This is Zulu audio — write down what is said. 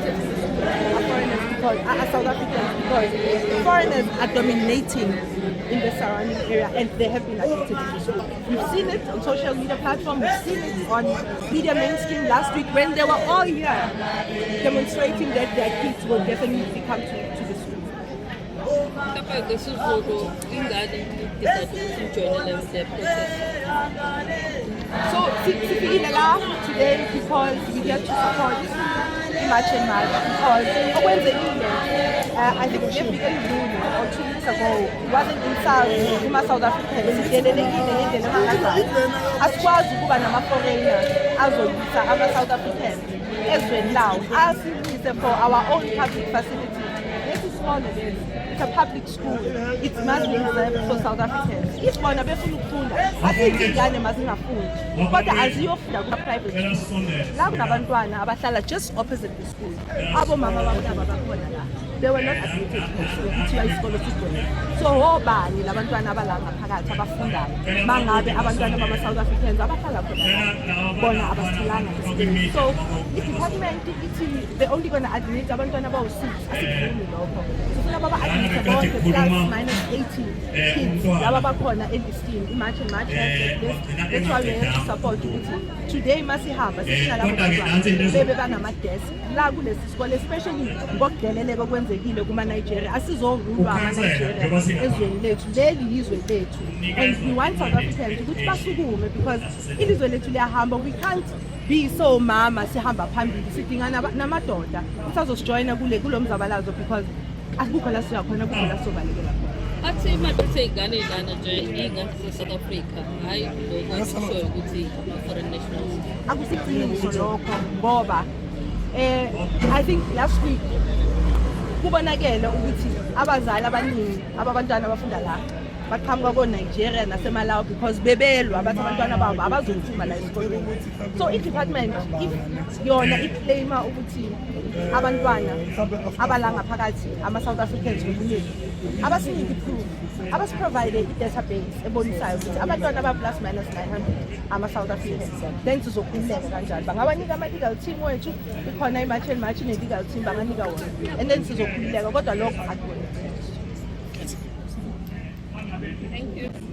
admitted to the school are foreigners because are South Africans because foreigners are dominating in the surrounding area and they have been admitted to the school. We've seen it on social media platforms, we've seen it on media mainstream last week when they were all here demonstrating that their kids will definitely come to the school. So sifikile la today because we here to support March and March because I think we began June or 2 weeks ago wasn't in South Africa asikwazi ukuba nama-foreigner azoyisa ama-South Africans ezweni lawo asibuyise for our own public facilities. This is small it is. It's a public school. It's must be reserved for South Africans. If bona befuna ukufunda, asithi ingane mazingafundi. Kodwa aziyofunda ku-private school. La kunabantwana abahlala just opposite the school. Abo mama babantwana bakhona la. They were not admitted to the school. Kuthiwa isikolo sigcwele. So obani labantwana abala ngaphakathi abafundayo. Mangabe abantwana bama-South Africans abahlala khona la. Bona abasitholanga isikole. So i-department ithi they're only going to admit abantwana abawu-6. Asikuvumi lokho. Sifuna baba admit bonke plus minus 80 kids laba bakhona e-listing i-March and March that's why we have to support ukuthi today masihamba sisina labo bantwana bebe banama-desk la kulesi sikole especially ngokudeleleka okwenzekile kuma-Nigeria asizovulwa ama-Nigeria ezweni lethu leli yizwe lethu and we want South Africans ukuthi basukume because ilizwe lethu liyahamba we can't be so mama sihamba phambili sidingana namadoda usazosijoyina kulo mzabalazo because akukho la siyakhona kukho la sobalekela khona athi imali ey'ngane nje iy'ngane ze-South Africa hhayi lokho akushoyo ukuthi ama-foreign nationals akusiqiniso lokho ngoba I think last week kubonakele ukuthi abazali abaningi ababantwana abafunda la baqhamuka ko-Nigeria nasemalawi because bebelwa bathi abantwana babo abazothuma la esikolweni. So i-department if yona iclaima ukuthi abantwana abala ngaphakathi ama-South Africans ngobunini abasiniki proof abasiprovide i-database ebonisayo ukuthi abantwana aba-plus minus 900 ama-South Africans then sizokhululeka kanjalo bangabanika ama-legal team wethu ikhona i-March and March ne-legal team banganika wona and then sizokhululeka kodwa lokho akubona. Thank you.